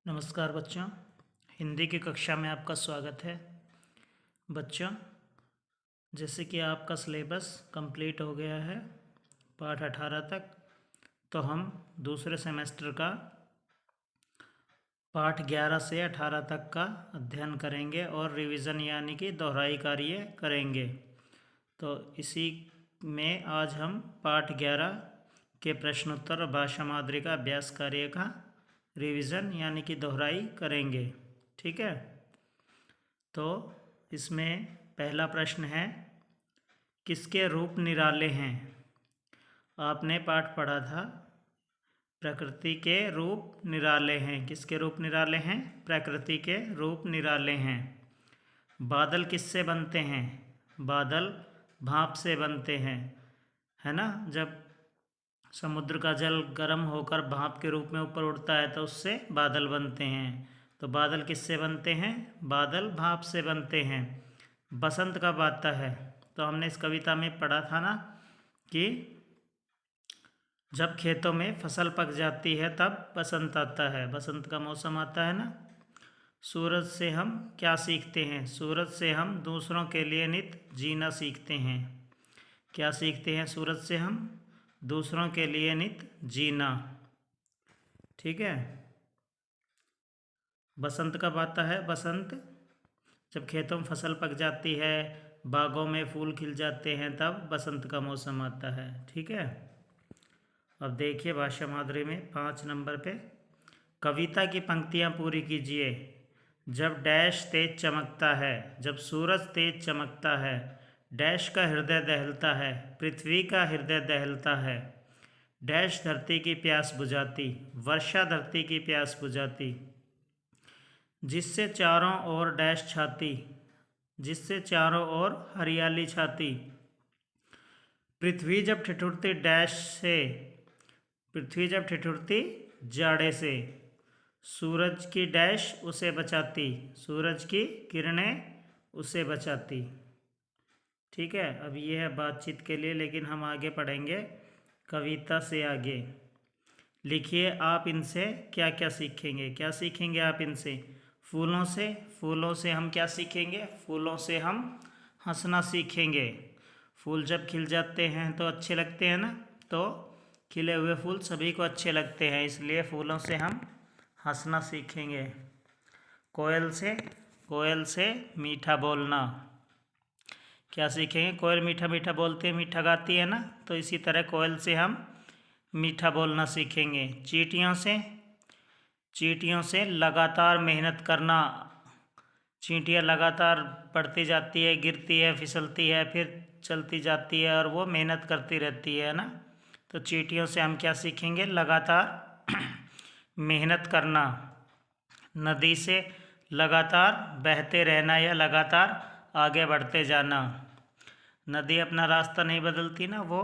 नमस्कार बच्चों, हिंदी की कक्षा में आपका स्वागत है। बच्चों, जैसे कि आपका सिलेबस कंप्लीट हो गया है पाठ 18 तक, तो हम दूसरे सेमेस्टर का पाठ 11 से 18 तक का अध्ययन करेंगे और रिवीजन यानी कि दोहराई कार्य करेंगे। तो इसी में आज हम पाठ 11 के प्रश्नोत्तर और भाषा मादुरी का अभ्यास कार्य का रिवीजन यानी कि दोहराई करेंगे। ठीक है, तो इसमें पहला प्रश्न है, किसके रूप निराले हैं। आपने पाठ पढ़ा था प्रकृति के रूप निराले हैं। किसके रूप निराले हैं? प्रकृति के रूप निराले हैं। बादल किससे बनते हैं? बादल भाप से बनते हैं, है ना। जब समुद्र का जल गर्म होकर भाप के रूप में ऊपर उड़ता है तो उससे बादल बनते हैं। तो बादल किससे बनते हैं? बादल भाप से बनते हैं। बसंत कब आता है? तो हमने इस कविता में पढ़ा था ना कि जब खेतों में फसल पक जाती है तब बसंत आता है, बसंत का मौसम आता है ना। सूरज से हम क्या सीखते हैं? सूरज से हम दूसरों के लिए नित जीना सीखते हैं। क्या सीखते हैं सूरज से? हम दूसरों के लिए नित जीना। ठीक है। बसंत कब आता है? बसंत जब खेतों में फसल पक जाती है, बागों में फूल खिल जाते हैं, तब बसंत का मौसम आता है। ठीक है। अब देखिए भाषा मादुरी में 5 नंबर पे कविता की पंक्तियाँ पूरी कीजिए। जब डैश तेज चमकता है, जब सूरज तेज चमकता है, डैश का हृदय दहलता है, पृथ्वी का हृदय दहलता है। डैश धरती की प्यास बुझाती, वर्षा धरती की प्यास बुझाती, जिससे चारों ओर डैश छाती, जिससे चारों ओर हरियाली छाती। पृथ्वी जब ठिठुरती डैश से, पृथ्वी जब ठिठुरती जाड़े से, सूरज की डैश उसे बचाती, सूरज की किरणें उसे बचाती। ठीक है। अब ये है बातचीत के लिए, लेकिन हम आगे पढ़ेंगे कविता से आगे। लिखिए आप इनसे क्या क्या सीखेंगे। क्या सीखेंगे आप इनसे? फूलों से, फूलों से हम क्या सीखेंगे? फूलों से हम हंसना सीखेंगे। फूल जब खिल जाते हैं तो अच्छे लगते हैं ना, तो खिले हुए फूल सभी को अच्छे लगते हैं, इसलिए फूलों से हम हंसना सीखेंगे। कोयल से, कोयल से मीठा बोलना। क्या सीखेंगे? कोयल मीठा मीठा बोलती है, मीठा गाती है ना, तो इसी तरह कोयल से हम मीठा बोलना सीखेंगे। चींटियों से, चींटियों से लगातार मेहनत करना। चींटियाँ लगातार बढ़ती जाती है, गिरती है, फिसलती है, फिर चलती जाती है और वो मेहनत करती रहती है ना। तो चींटियों से हम क्या सीखेंगे? लगातार मेहनत करना। नदी से लगातार बहते रहना या लगातार आगे बढ़ते जाना। नदी अपना रास्ता नहीं बदलती ना, वो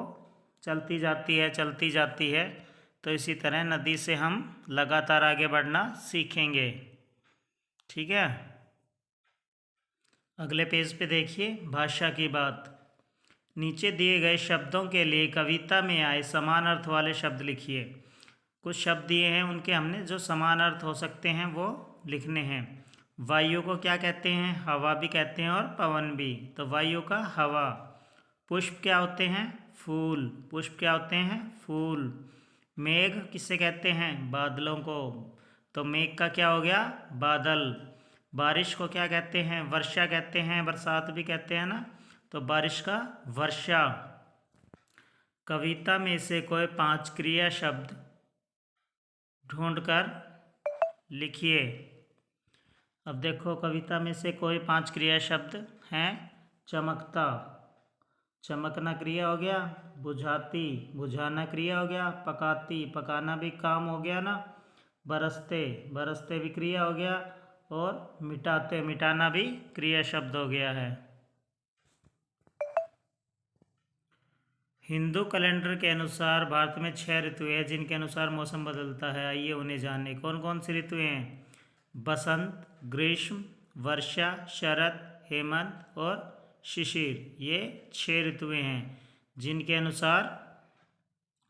चलती जाती है, चलती जाती है। तो इसी तरह नदी से हम लगातार आगे बढ़ना सीखेंगे। ठीक है। अगले पेज पे देखिए, भाषा की बात। नीचे दिए गए शब्दों के लिए कविता में आए समान अर्थ वाले शब्द लिखिए। कुछ शब्द दिए हैं, उनके हमने जो समान अर्थ हो सकते हैं वो लिखने हैं। वायु को क्या कहते हैं? हवा भी कहते हैं और पवन भी। तो वायु का हवा। पुष्प क्या होते हैं? फूल। पुष्प क्या होते हैं? फूल। मेघ किससे कहते हैं? बादलों को। तो मेघ का क्या हो गया? बादल। बारिश को क्या कहते हैं? वर्षा कहते हैं, बरसात भी कहते हैं ना, तो बारिश का वर्षा। कविता में से कोई 5 क्रिया शब्द ढूंढकर लिखिए। अब देखो, कविता में से कोई 5 क्रिया शब्द हैं। चमकता, चमकना क्रिया हो गया। बुझाती, बुझाना क्रिया हो गया। पकाती, पकाना भी काम हो गया ना। बरसते, बरसते भी क्रिया हो गया। और मिटाते, मिटाना भी क्रिया शब्द हो गया है। हिंदू कैलेंडर के अनुसार भारत में 6 ऋतुएं हैं जिनके अनुसार मौसम बदलता है। आइए उन्हें जाने। कौन कौन सी ऋतुएं हैं? बसंत, ग्रीष्म, वर्षा, शरद, हेमंत और शिशिर। ये 6 ऋतुएं हैं जिनके अनुसार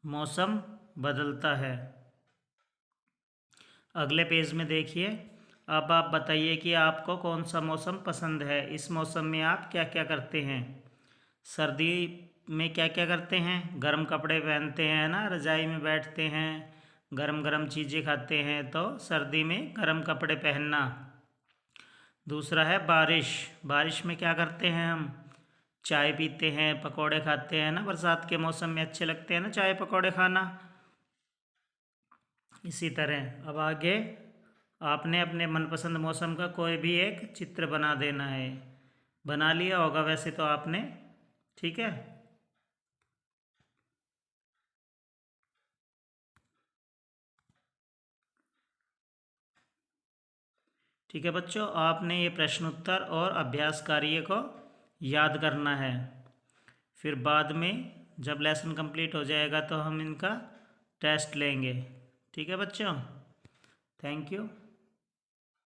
मौसम बदलता है। अगले पेज में देखिए। अब आप बताइए कि आपको कौन सा मौसम पसंद है। इस मौसम में आप क्या क्या करते हैं। सर्दी में क्या क्या करते हैं, गर्म कपड़े पहनते हैं ना, रज़ाई में बैठते हैं, गरम गरम चीज़ें खाते हैं, तो सर्दी में गरम कपड़े पहनना। दूसरा है बारिश। बारिश में क्या करते हैं हम, चाय पीते हैं, पकौड़े खाते हैं ना, बरसात के मौसम में अच्छे लगते हैं ना चाय पकौड़े खाना। इसी तरह अब आगे आपने अपने मनपसंद मौसम का कोई भी एक चित्र बना देना है। बना लिया होगा वैसे तो आपने, ठीक है। ठीक है बच्चों, आपने ये प्रश्न उत्तर और अभ्यास कार्य को याद करना है। फिर बाद में जब लेसन कंप्लीट हो जाएगा तो हम इनका टेस्ट लेंगे। ठीक है बच्चों, थैंक यू।